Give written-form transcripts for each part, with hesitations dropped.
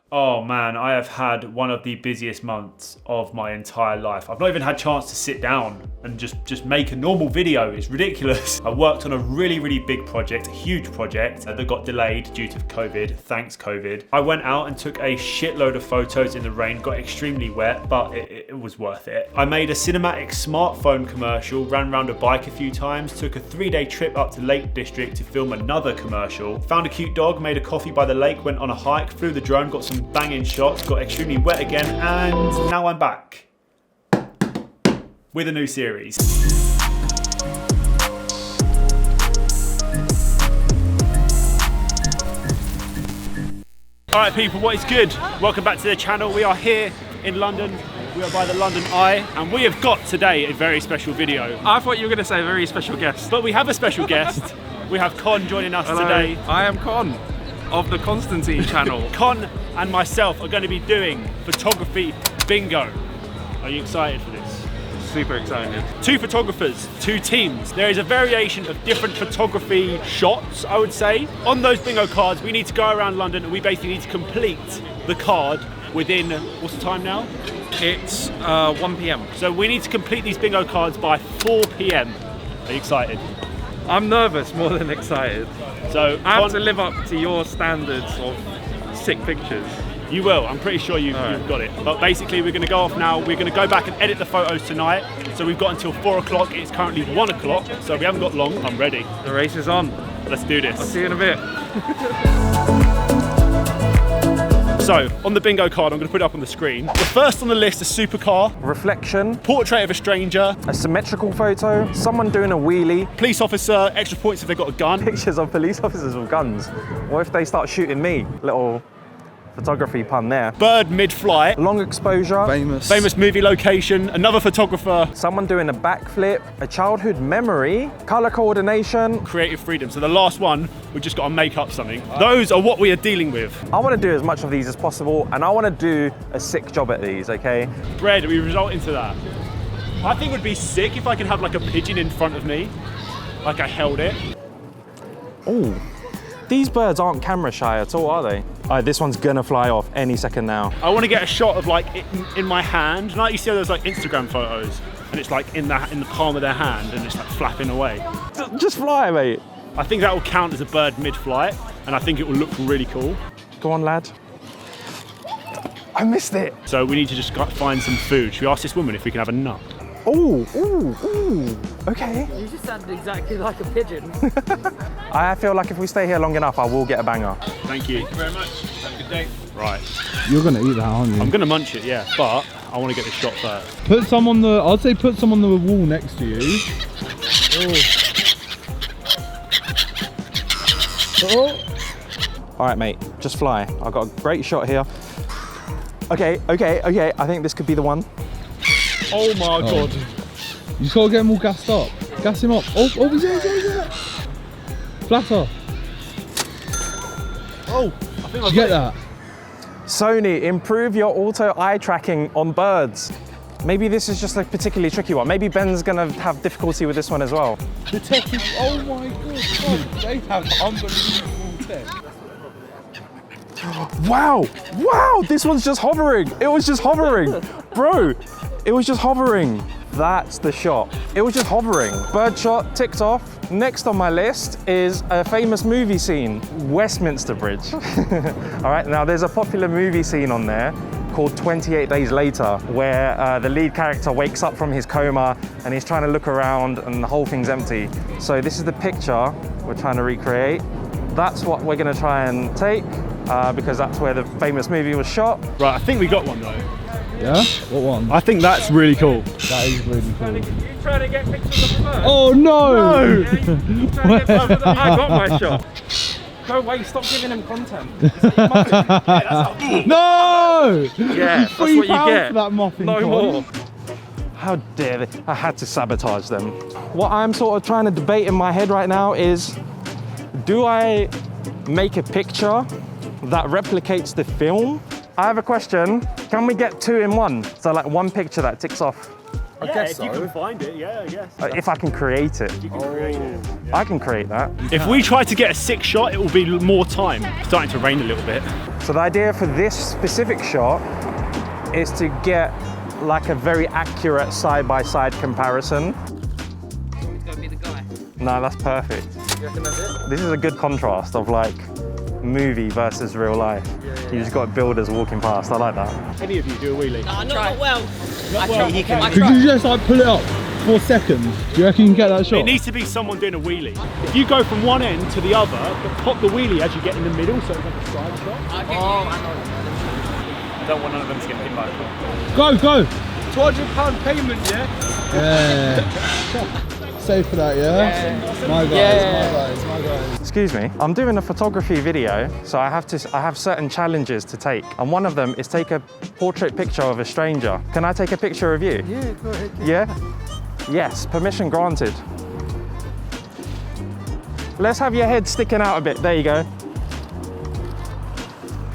Oh man, I have had one of the busiest months of my entire life. I've not even had a chance to sit down and just make a normal video. It's ridiculous. I worked on a really big project, a huge project that got delayed due to COVID. Thanks COVID. I went out and took a shitload of photos in the rain, got extremely wet, but it was worth it. I made a cinematic smartphone commercial, ran around a bike a few times, took a 3-day trip up to Lake District to film another commercial, found a cute dog, made a coffee by the lake, went on a hike, flew the drone, got some banging shots, got extremely wet again, and now I'm back with a new series. Alright people, what is good? Welcome back to the channel. We are here in London. We are by the London Eye, and we have got today a very special video. I thought you were going to say a very special guest. But we have a special guest. We have Con joining us today. I am Con of the Constantine channel. Con and myself are going to be doing photography bingo. Are you excited for this? Super excited. 2 photographers, 2 teams. There is a variation of different photography shots, I would say. On those bingo cards, we need to go around London and we basically need to complete the card within, what's the time now? It's 1 PM. So we need to complete these bingo cards by 4 PM. Are you excited? I'm nervous more than excited. So I have to live up to your standards of sick pictures. You will, I'm pretty sure you've got it. But basically we're going to go off now, we're going to go back and edit the photos tonight. So we've got until 4 o'clock, it's currently 1 o'clock, so we haven't got long. I'm ready. The race is on. Let's do this. I'll see you in a bit. So, on the bingo card, I'm going to put it up on the screen. The first on the list is supercar, reflection, portrait of a stranger, a symmetrical photo, someone doing a wheelie, police officer, extra points if they've got a gun. Pictures of police officers with guns. What if they start shooting me? Little photography pun there. Bird mid-flight. Long exposure. Famous movie location. Another photographer. Someone doing a backflip. A childhood memory. Color coordination. Creative freedom. So the last one, we just got to make up something. Those are what we are dealing with. I want to do as much of these as possible, and I want to do a sick job at these, okay? Bread, we result into that. I think it would be sick if I could have like a pigeon in front of me. Like I held it. Oh. These birds aren't camera shy at all, are they? All right, this one's gonna fly off any second now. I want to get a shot of like it in my hand. Like you see those like Instagram photos, and it's like in the palm of their hand, and it's like flapping away. Just fly, mate. I think that will count as a bird mid-flight, and I think it will look really cool. Go on, lad. I missed it. So we need to just find some food. Should we ask this woman if we can have a nut? Ooh, okay. You just sounded exactly like a pigeon. I feel like if we stay here long enough, I will get a banger. Thank you. Thank you very much. Have a good day. Right. You're gonna eat that, aren't you? I'm gonna munch it, yeah, but I want to get this shot first. Put some on the, I'd say put some on the wall next to you. All right, mate, just fly. I've got a great shot here. Okay. I think this could be the one. Oh my God. You just gotta get him all gassed up. Gas him up. Oh, he's there. Flatter. Oh, I think Did you get that? Sony, improve your auto eye tracking on birds. Maybe this is just a particularly tricky one. Maybe Ben's gonna have difficulty with this one as well. The tech is, oh my God, they have unbelievable tech. Wow, this one's just hovering. It was just hovering. Bro, it was just hovering. That's the shot. It was just hovering. Bird shot ticked off. Next on my list is a famous movie scene, Westminster Bridge. All right, now there's a popular movie scene on there called 28 Days Later, where the lead character wakes up from his coma and he's trying to look around and the whole thing's empty. So this is the picture we're trying to recreate. That's what we're gonna try and take because that's where the famous movie was shot. Right, I think we got one though. Yeah? What one? I think that's really cool. That is really cool. You trying to get pictures of the bird? Oh no! Yeah, you trying to get pictures of the I got my shot. Go away, stop giving him content. No! Yeah, that's what £3 you get. for that muffin. No more. How dare they? I had to sabotage them. What I'm sort of trying to debate in my head right now is, do I make a picture that replicates the film? I have a question. Can we get 2 in 1? So like one picture that ticks off. I guess if you can find it, yeah, I guess. If I can create it. You can create it. I can create that. If we try to get a sick shot, it will be more time. It's starting to rain a little bit. So the idea for this specific shot is to get like a very accurate side-by-side comparison. It's gonna be the guy. No, that's perfect. You reckon that's it? This is a good contrast of like movie versus real life. You just got builders walking past. I like that. Any of you do a wheelie? Nah, not well. Could you just like pull it up for seconds? Do you reckon you can get that shot? It needs to be someone doing a wheelie. If you go from one end to the other, but pop the wheelie as you get in the middle, so it's like a side shot. Oh, I know. I don't want none of them to get hit by a car. Go, go! £200 payment, yeah? Yeah. Safe for that, yeah? My guys, my guys. Excuse me, I'm doing a photography video, so I have certain challenges to take. And one of them is take a portrait picture of a stranger. Can I take a picture of you? Yeah, go ahead. Yeah? Yes, permission granted. Let's have your head sticking out a bit. There you go.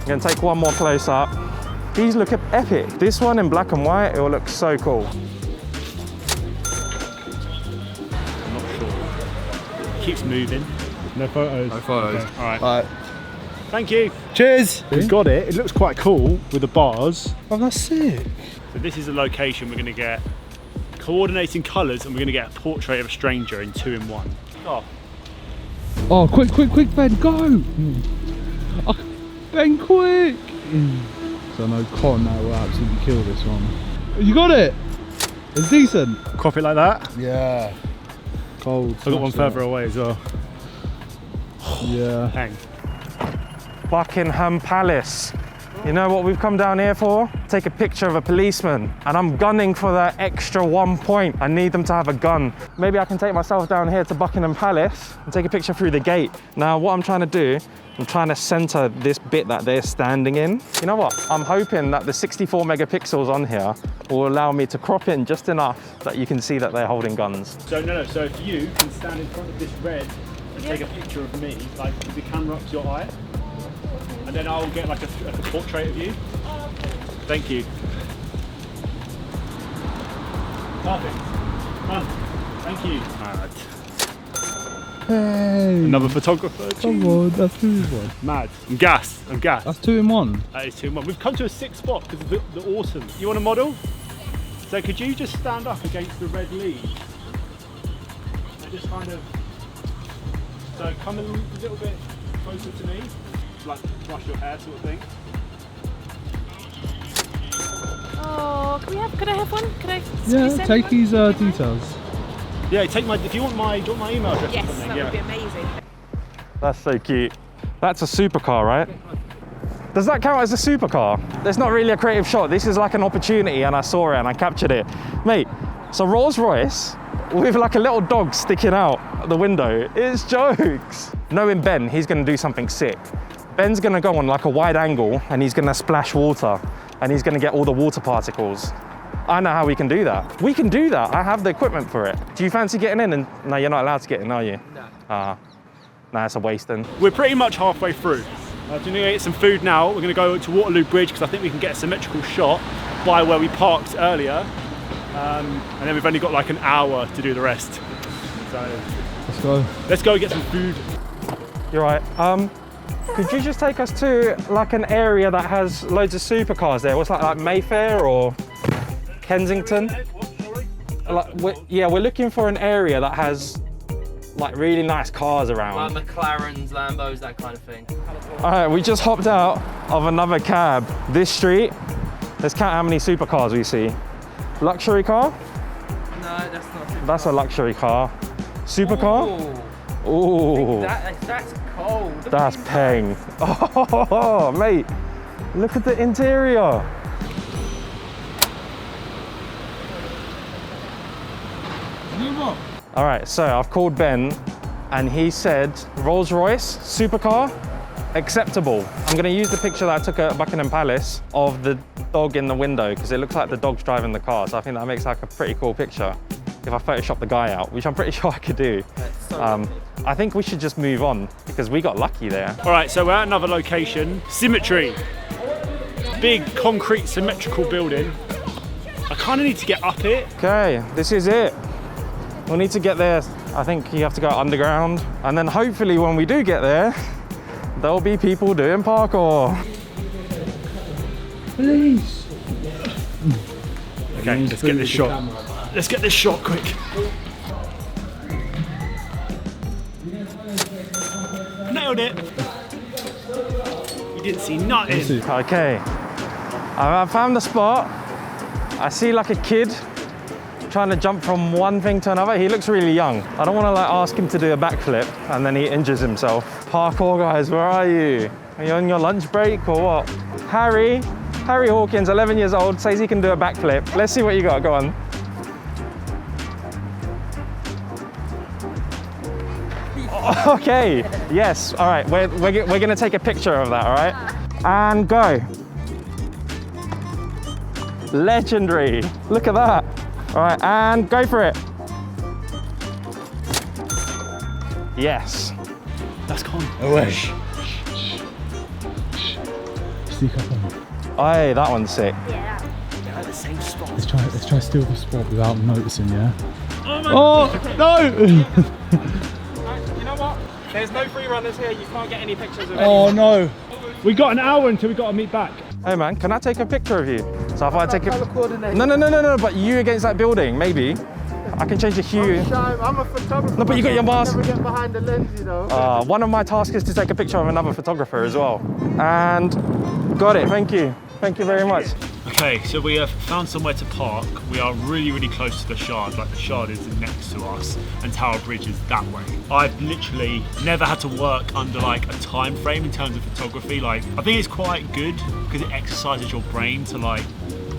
I'm gonna take one more close up. These look epic. This one in black and white, it will look so cool. I'm not sure. Keeps moving. No photos. No photos. Okay. All right. Alright. Thank you. Cheers! We've got it. It looks quite cool with the bars. Oh, that's sick. So this is a location we're going to get coordinating colours, and we're going to get a portrait of a stranger in 2-in-1. Oh, Oh, quick, Ben, go! Oh, Ben, quick! So I know Con now will absolutely kill this one. You got it! It's decent. Crop it like that. Yeah. Cold. I've got one further away as well. Yeah. Hang. Buckingham Palace. You know what we've come down here for? Take a picture of a policeman. And I'm gunning for that extra 1 point. I need them to have a gun. Maybe I can take myself down here to Buckingham Palace and take a picture through the gate. Now, what I'm trying to do, I'm trying to center this bit that they're standing in. You know what? I'm hoping that the 64 megapixels on here will allow me to crop in just enough that you can see that they're holding guns. so no. So if you can stand in front of this red and take a picture of me, like with the camera up to your eye, and then I'll get like a portrait of you. Thank you. Perfect. Done. Thank you. Mad. Hey! Another photographer. Come on, that's 2-in-1. Mad. I'm gassed. I'm gassed. That's 2-in-1. That is 2-in-1. We've come to a sick spot because of the autumn. You want a model? So could you just stand up against the red leaves? And just kind of, so come a little bit closer to me, like brush your hair sort of thing. Oh, could I have one? Could I? Yeah, take these details. Yeah, take my, if you want my, do you want my email address Yes, or something? that Yeah. would be amazing. That's so cute. That's a supercar, right? Does that count as a supercar? It's not really a creative shot. This is like an opportunity and I saw it and I captured it. Mate, it's a Rolls Royce with like a little dog sticking out the window. It's jokes. Knowing Ben, he's gonna do something sick. Ben's gonna go on like a wide angle and he's gonna splash water and he's gonna get all the water particles. I know how we can do that. We can do that. I have the equipment for it. Do you fancy getting in? And no, you're not allowed to get in, are you? No. Nah, it's a waste then. We're pretty much halfway through. We're going to eat some food now. We're going to go to Waterloo Bridge because I think we can get a symmetrical shot by where we parked earlier. And then we've only got like an hour to do the rest. So Let's go. let's go get some food. You're right. Could you just take us to like an area that has loads of supercars there? What's like Mayfair or Kensington? Like, we're looking for an area that has like really nice cars around. Like McLarens, Lambos, that kind of thing. All right, we just hopped out of another cab. This street, let's count how many supercars we see. Luxury car? No, that's not. That's a luxury car. Supercar? Ooh. That's cold. Look That's at peng. Oh, mate, look at the interior. All right, so I've called Ben and he said Rolls Royce supercar, acceptable. I'm gonna use the picture that I took at Buckingham Palace of the dog in the window because it looks like the dog's driving the car. So I think that makes like a pretty cool picture if I Photoshop the guy out, which I'm pretty sure I could do. I think we should just move on because we got lucky there. All right, so we're at another location. Symmetry. Big concrete symmetrical building. I kind of need to get up it. Okay, this is it. We'll need to get there. I think you have to go underground. And then hopefully when we do get there, there'll be people doing parkour. Please. Okay, let's get this shot. Let's get this shot quick. Nailed it. You didn't see nothing. Okay, I found the spot. I see like a kid trying to jump from one thing to another. He looks really young. I don't want to like ask him to do a backflip and then he injures himself. Parkour guys, where are you? Are you on your lunch break or what? Harry Hawkins, 11 years old, says he can do a backflip. Let's see what you got, go on. Okay, yes, all right, we're gonna take a picture of that, all right? And go. Legendary, look at that. All right, and go for it. Yes. That's calm. Oh, wait. Sneak up on me. Aye, that one's sick. Yeah. They're at the same spot. Let's try steal the spot without noticing, yeah? Oh, no! You know what? There's no free runners here. You can't get any pictures of Oh, no. We got an hour until we got to meet back. Hey man, can I take a picture of you? So if I take a... No, but you against that building, maybe. I can change the hue. I'm a photographer. No, but you got your mask. Never get behind the lens, you know. One of my tasks is to take a picture of another photographer as well. And got it, thank you. Thank you very much. Okay, so we have found somewhere to park. We are really close to the Shard. Like the Shard is next to us and Tower Bridge is that way. I've literally never had to work under like a time frame in terms of photography. Like, I think it's quite good because it exercises your brain to like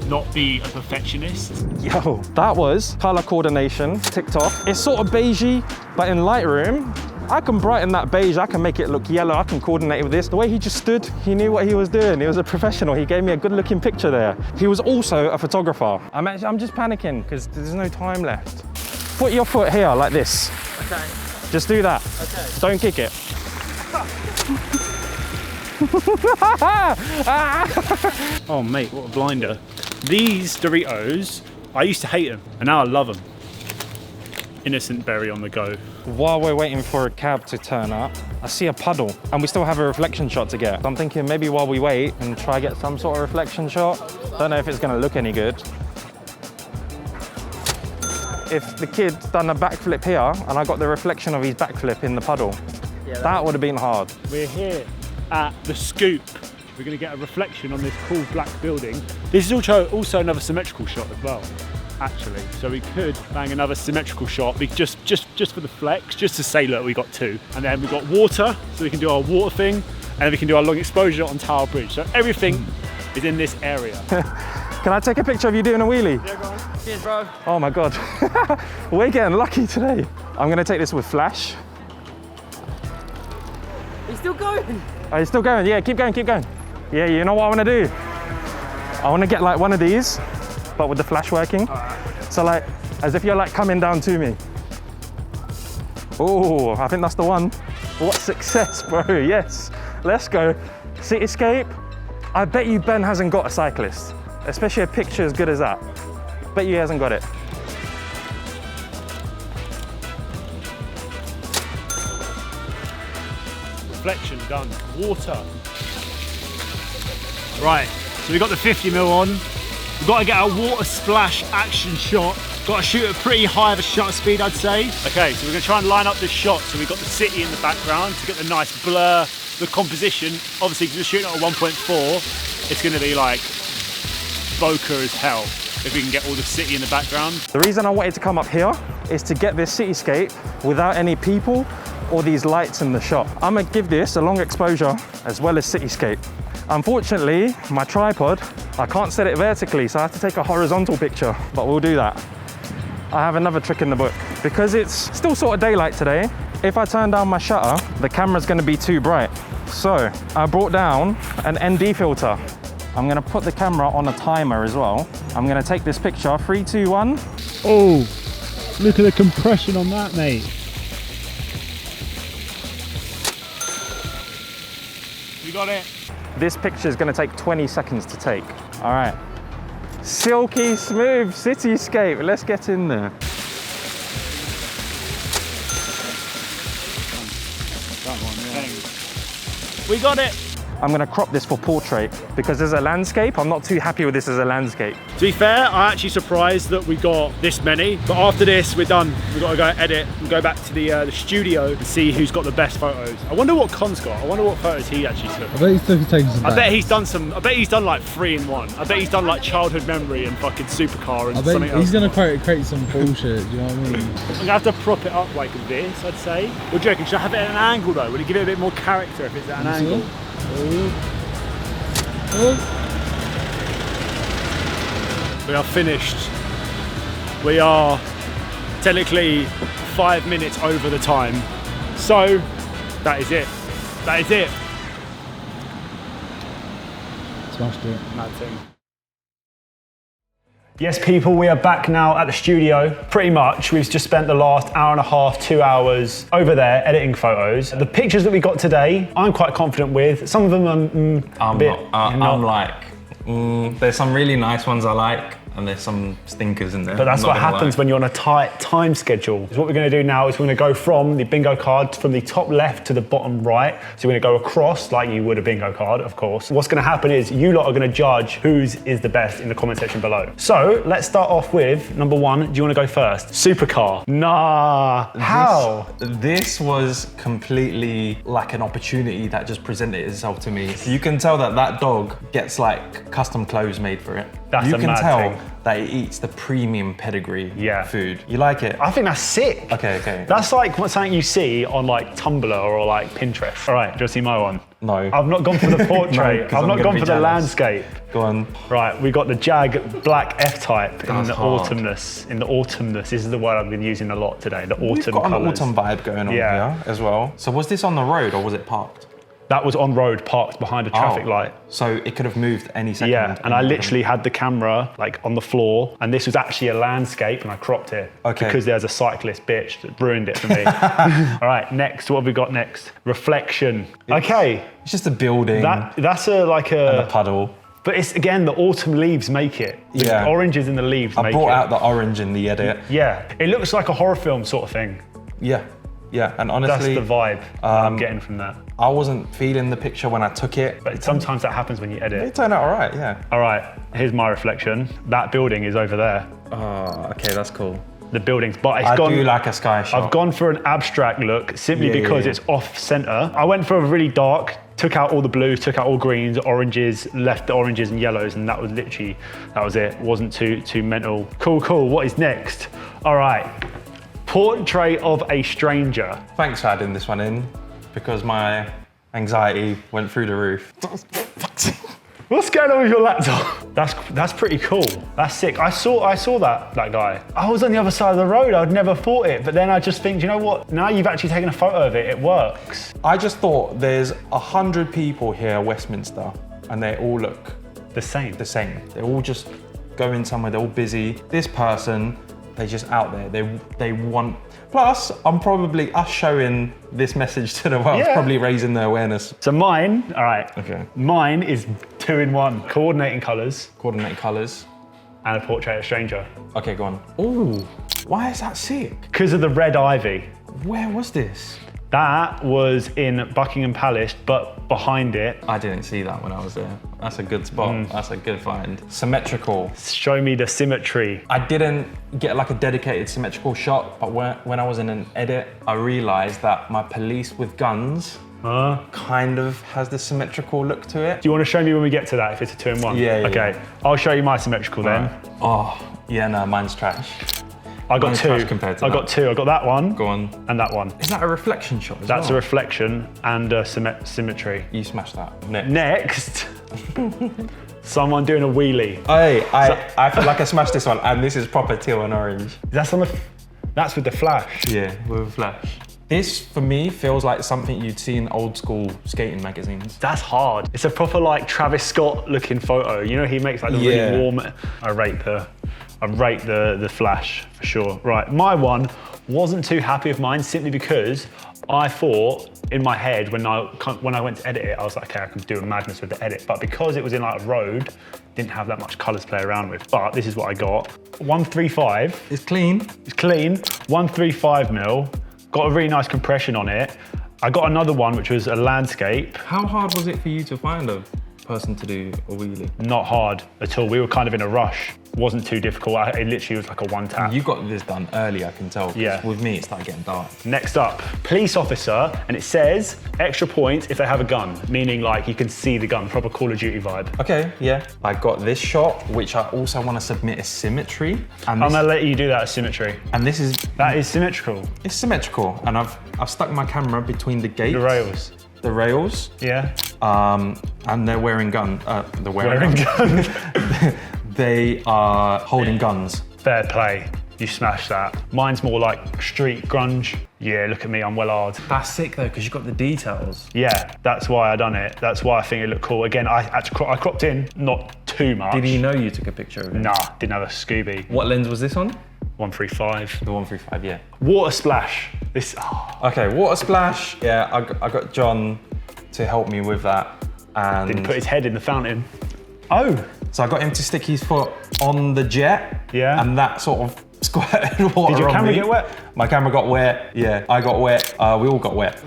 not be a perfectionist. Yo, that was color coordination, ticked off. It's sort of beigey, but in Lightroom, I can brighten that beige, I can make it look yellow, I can coordinate it with this. The way he just stood, he knew what he was doing. He was a professional. He gave me a good looking picture there. He was also a photographer. I'm just panicking because there's no time left. Put your foot here like this. Okay. Just do that. Okay. Don't kick it. Oh mate, what a blinder. These Doritos, I used to hate them and now I love them. Innocent berry on the go. While we're waiting for a cab to turn up, I see a puddle and we still have a reflection shot to get. I'm thinking maybe while we wait and try get some sort of reflection shot. Don't know if it's gonna look any good. If the kid done a backflip here and I got the reflection of his backflip in the puddle, that would have been hard. We're here at the Scoop. We're going to get a reflection on this cool black building. This is also another symmetrical shot as well, actually. So we could bang another symmetrical shot, just for the flex, just to say, look, we got two. And then we've got water, so we can do our water thing, and then we can do our long exposure on Tower Bridge. So everything is in this area. Can I take a picture of you doing a wheelie? Yeah, go on. Cheers, bro. Oh my God. We're getting lucky today. I'm gonna take this with flash. He's still going. Are you still going? Yeah, keep going, keep going. Yeah, you know what I wanna do? I wanna get like one of these, but with the flash working. So like, as if you're like coming down to me. Oh, I think that's the one. What success, bro, yes. Let's go. Cityscape. I bet you Ben hasn't got a cyclist, especially a picture as good as that. Bet you he hasn't got it. Reflection done. Water. Right, so we got the 50mm on. We've got to get a water splash action shot. Got to shoot at pretty high of a shutter speed, I'd say. Okay, so we're gonna try and line up this shot. So we've got the city in the background to get the nice blur, the composition. Obviously, if you're shooting at a 1.4, it's gonna be like bokeh as hell if we can get all the city in the background. The reason I wanted to come up here is to get this cityscape without any people or these lights in the shot. I'm gonna give this a long exposure as well as cityscape. Unfortunately, my tripod, I can't set it vertically, so I have to take a horizontal picture, but we'll do that. I have another trick in the book. Because it's still sort of daylight today, if I turn down my shutter, the camera's gonna be too bright. So I brought down an ND filter. I'm gonna put the camera on a timer as well. I'm gonna take this picture, 3, 2, 1. Oh, look at the compression on that, mate. We got it. This picture is gonna take 20 seconds to take. All right. Silky smooth cityscape. Let's get in there. We got it. I'm gonna crop this for portrait because as a landscape, I'm not too happy with this as a landscape. To be fair, I'm actually surprised that we got this many, but after this, we're done. We've got to go edit and go back to the studio and see who's got the best photos. I wonder what Con's got. I wonder what photos he actually took. I bet he's taking some. I bet he's done some. I bet he's done like 3 in 1. I bet he's done like childhood memory and fucking supercar and something else. He's gonna create some bullshit. Do you know what I mean? I'm gonna have to prop it up like this, I'd say. What do you reckon? Should I have it at an angle though? Would it give it a bit more character if it's at an angle? We are finished. We are technically 5 minutes over the time. So that is it. That is it. Smashed it. Mad thing. Yes, people, we are back now at the studio. Pretty much, we've just spent the last hour and a half, 2 hours over there editing photos. The pictures that we got today, I'm quite confident with. Some of them are there's some really nice ones I like, and there's some stinkers in there. But that's what happens when you're on a tight time schedule. So what we're gonna do now is we're gonna go from the bingo card from the top left to the bottom right. So we're gonna go across like you would a bingo card, of course. What's gonna happen is you lot are gonna judge whose is the best in the comment section below. So let's start off with number 1. Do you wanna go first? Supercar. Nah, how? This was completely like an opportunity that just presented itself to me. You can tell that that dog gets like custom clothes made for it. That's you a can mad tell thing. that it eats the premium pedigree Yeah. food. You like it? I think that's sick. Okay. That's like something you see on like Tumblr or like Pinterest. All right, do you want to see my one? No. I've not gone for the portrait. No, 'cause I've I'm not gonna gone be for the jealous. landscape. Go on. Right, we got the Jag Black F-Type in That's the hard. autumnness. In the autumnness, this is the word I've been using a lot today. The autumn We've got colours. an autumn vibe going on Yeah. here as well. So was this on the road or was it parked? That was on road, parked behind a traffic light. So it could have moved any second. Yeah, and I literally had the camera like on the floor, and this was actually a landscape, and I cropped it Okay. because there's a cyclist bitch that ruined it for me. All right, next, what have we got next? Reflection. Okay, It's just a building that's and a puddle. but it's again the autumn leaves make it. The Yeah. oranges in the leaves I make brought it. out the orange in the edit. Yeah, it looks like a horror film sort of thing. Yeah, and That's honestly, the vibe I'm getting from that. I wasn't feeling the picture when I took it. But sometimes that happens when you edit. It turned out all right, yeah. All right, here's my reflection. That building is over there. Oh, okay, that's cool. The buildings, but it's I gone. do like a sky shot. I've gone for an abstract look simply Yeah, because yeah. it's off center. I went for a really dark, took out all the blues, took out all greens, oranges, left the oranges and yellows, and that was literally, that was it. Wasn't too mental. Cool. What is next? All right, portrait of a stranger. Thanks for adding this one in, because my anxiety went through the roof. What's going on with your laptop? That's pretty cool. That's sick. I saw that guy. I was on the other side of the road. I'd never thought it, but then I just think, you know what? Now you've actually taken a photo of it. It works. I just thought there's 100 people here at Westminster, and they all look The same. the same. They're all just going somewhere, they're all busy. This person, they're just out there. They want, plus I'm probably, us showing this message to the world, Yeah. probably raising the awareness. So mine, all right. Okay. Mine is 2 in 1. Coordinating colors Coordinate colors. and a portrait of a stranger. Okay, go on. Ooh, why is that sick? Because of the red ivy. Where was this? That was in Buckingham Palace, but behind it, I didn't see that when I was there. That's a good spot. That's a good find. Symmetrical. show me the symmetry. I didn't get like a dedicated symmetrical shot, but when I was in an edit, I realized that my police with guns kind of has the symmetrical look to it. Do you want to show me when we get to that, if it's a 2 in 1? Yeah. Okay, I'll show you my symmetrical then. Oh, yeah, no, mine's trash. I got Mine's 2. trash compared to I that. got 2. I got that one Go on. and that one. Is that a reflection shot as That's a well? reflection and a symmetry. You smashed that. Next. Next, someone doing a wheelie. Hey, I feel like I smashed this one, and this is proper teal and orange. That's that's with the flash. Yeah, with a flash. This, for me, feels like something you'd see in old school skating magazines. That's hard. It's a proper like Travis Scott looking photo. You know, he makes like the Yeah. really warm. I rate the flash for sure. Right, my one wasn't too happy with mine simply because I thought in my head when I went to edit it, I was like, okay, I can do a madness with the edit. But because it was in like a road, didn't have that much colors to play around with. But this is what I got. 135. It's clean. It's clean. 135 mil. Got a really nice compression on it. I got another one, which was a landscape. How hard was it for you to find a person to do a wheelie? Not hard at all. We were kind of in a rush. Wasn't too difficult. It literally was like a one tap. You got this done early, I can tell. 'Cause Yeah. With me, it started getting dark. Next up, police officer, and it says extra points if they have a gun, meaning like you can see the gun, proper Call of Duty vibe. Okay, yeah. I got this shot, which I also want to submit as symmetry. And I'm this, gonna let you do that as symmetry. and this is, That is symmetrical. it's symmetrical. And I've stuck my camera between the gates. The rails. The rails. Yeah. And they're wearing guns. They're Wearing guns. They are holding guns. Fair play. You smashed that. Mine's more like street grunge. Yeah, look at me, I'm well hard. That's sick though, because you got the details. Yeah, that's why I done it. That's why I think it looked cool. Again, I cropped in, not too much. Did he know you took a picture of it? Nah, didn't have a Scooby. What lens was this on? 135. The 135, yeah. Water splash. This. Okay, water splash. Yeah, I got John to help me with that. And Didn't put his head in the fountain. Oh. so I got him to stick his foot on the jet. Yeah. And that sort of squirted water Did your on camera me. get wet? My camera got wet. Yeah, I got wet. We all got wet.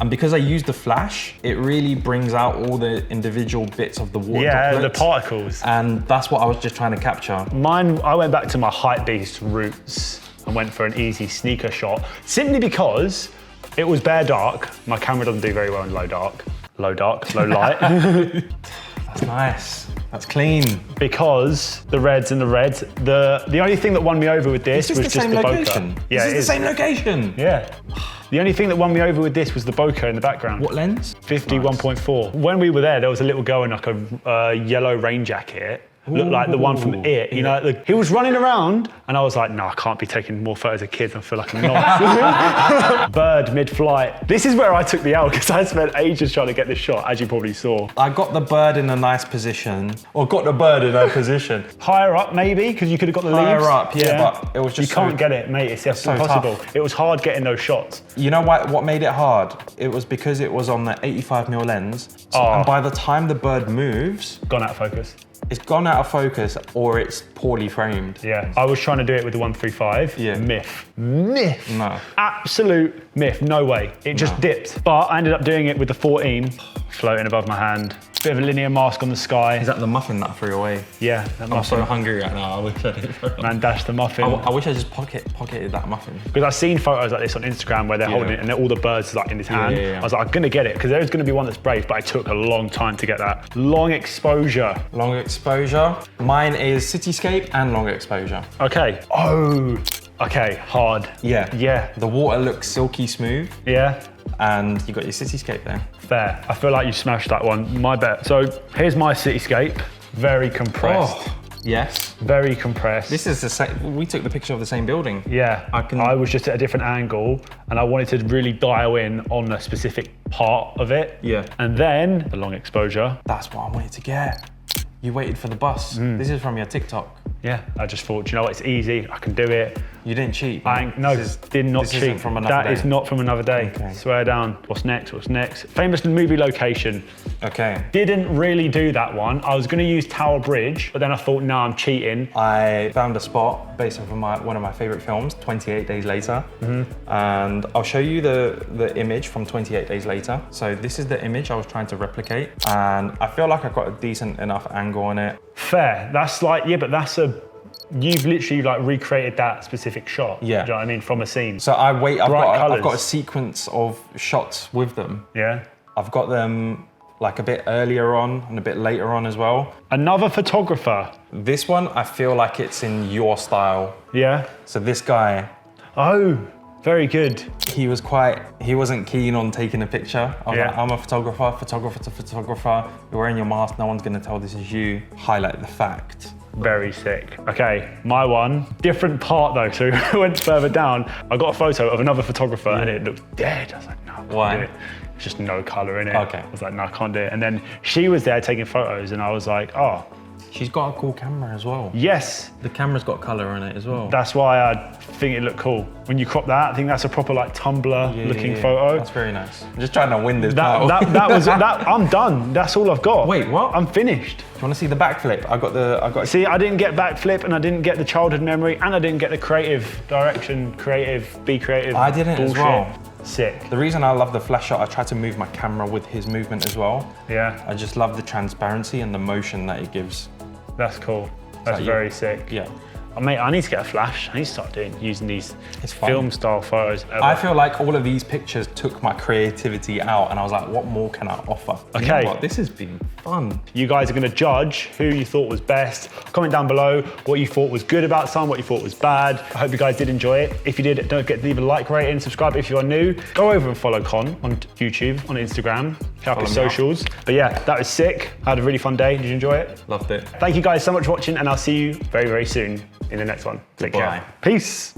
And because I used the flash, it really brings out all the individual bits of the water Yeah, the droplets. particles. And that's what I was just trying to capture. Mine, I went back to my hypebeast roots and went for an easy sneaker shot, simply because it was bare dark. My camera doesn't do very well in low dark. Low dark, low light. That's nice. That's clean. Because the reds and the reds, the only thing that won me over with this Is was this just the the same bokeh. location? Yeah, This it is the same location. Yeah. The only thing that won me over with this was the bokeh in the background. What lens? 51.4. When we were there was a little girl in like a yellow rain jacket. Looked like the one from It. You know, he was running around and I was like, no, I can't be taking more photos of kids. I feel like I'm not. Bird mid-flight. This is where I took the L because I spent ages trying to get this shot, as you probably saw. I got the bird in a nice position. Or got the bird in a position. Higher up maybe, because you could have got the leaves. Higher up, yeah, but it was just You can't so- get it, mate. It's so impossible. tough. It was hard getting those shots. You know what made it hard? It was because it was on the 85mm lens. So, Oh. And by the time the bird moves, Gone out of focus. it's gone out of focus or it's poorly framed. Yeah. I was trying to do it with the 135. Yeah. Myth. Myth. No. Absolute myth. No way. It just No. dipped. But I ended up doing it with the 14, floating above my hand. Bit of a linear mask on the sky. Is that the muffin that I threw away? Yeah, that I'm muffin. so hungry right now. I wish I did. Man dashed the muffin. I wish I just pocketed that muffin. Because I've seen photos like this on Instagram where they're holding it and all the birds like in his hand. yeah. I was like, I'm gonna get it because there's gonna be one that's brave, but it took a long time to get that. Long exposure. Long exposure. Mine is cityscape and long exposure. Okay. Oh. Okay. Hard. Yeah. Yeah. The water looks silky smooth Yeah. and you got your cityscape there. Fair. I feel like you smashed that one. My bet. So here's my cityscape. Very compressed. Oh, yes. Very compressed. This is the same, we took the picture of the same building. Yeah, I was just at a different angle and I wanted to really dial in on a specific part of it. Yeah. And then the long exposure. That's what I wanted to get. You waited for the bus. This is from your TikTok. Yeah, I just thought, you know what, it's easy, I can do it. You didn't cheat. Did not this cheat. isn't from another That day. is not from another day. Okay. Swear down. What's next? What's next? Famous movie location. Okay. Didn't really do that one. I was gonna use Tower Bridge, but then I thought, no, I'm cheating. I found a spot based off of one of my favorite films, 28 Days Later. And I'll show you the image from 28 Days Later. So this is the image I was trying to replicate. And I feel like I got a decent enough angle on it. Fair. That's like, yeah, but you've literally like recreated that specific shot. Yeah. Do you know what I mean? From a scene. So I've Bright got a colours. sequence of shots with them. Yeah. I've got them like a bit earlier on and a bit later on as well. Another photographer. This one, I feel like it's in your style. Yeah. So this guy, Oh, very good. he wasn't keen on taking a picture. I was Yeah. like, I'm a photographer to photographer. You're wearing your mask, no one's gonna tell this is you. Highlight the fact. Very sick. Okay, my one, different part though, so I went further down. I got a photo of another photographer and it looked dead. I was like, no, I can't Why? do it. There's just no color in it. Okay. I was like, no, I can't do it. And then she was there taking photos and I was like, oh, She's got a cool camera as well. yes. The camera's got color in it as well. That's why I think it looked cool. When you crop that, I think that's a proper like Tumblr looking photo. That's very nice. I'm just trying to win this That battle. was that. I'm done. That's all I've got. Wait, what? I'm finished. Do you want to see the backflip? I got. See, I didn't get backflip, and I didn't get the childhood memory, and I didn't get the creative direction, be creative. I didn't as bullshit. well. Sick. The reason I love the flash shot, I try to move my camera with his movement as well. Yeah. I just love the transparency and the motion that it gives. That's cool. That's very sick. Yeah. Oh, mate, I need to get a flash. I need to start using these film style photos. I feel like all of these pictures took my creativity out and I was like, what more can I offer? Okay. You know what? This has been fun. You guys are gonna judge who you thought was best. Comment down below what you thought was good about some, what you thought was bad. I hope you guys did enjoy it. If you did, don't forget to leave a like, rate, and subscribe if you are new. Go over and follow Con on YouTube, on Instagram, check out his socials. But yeah, that was sick. I had a really fun day. Did you enjoy it? Loved it. Thank you guys so much for watching, and I'll see you very, very soon in the next one. Take care. Peace.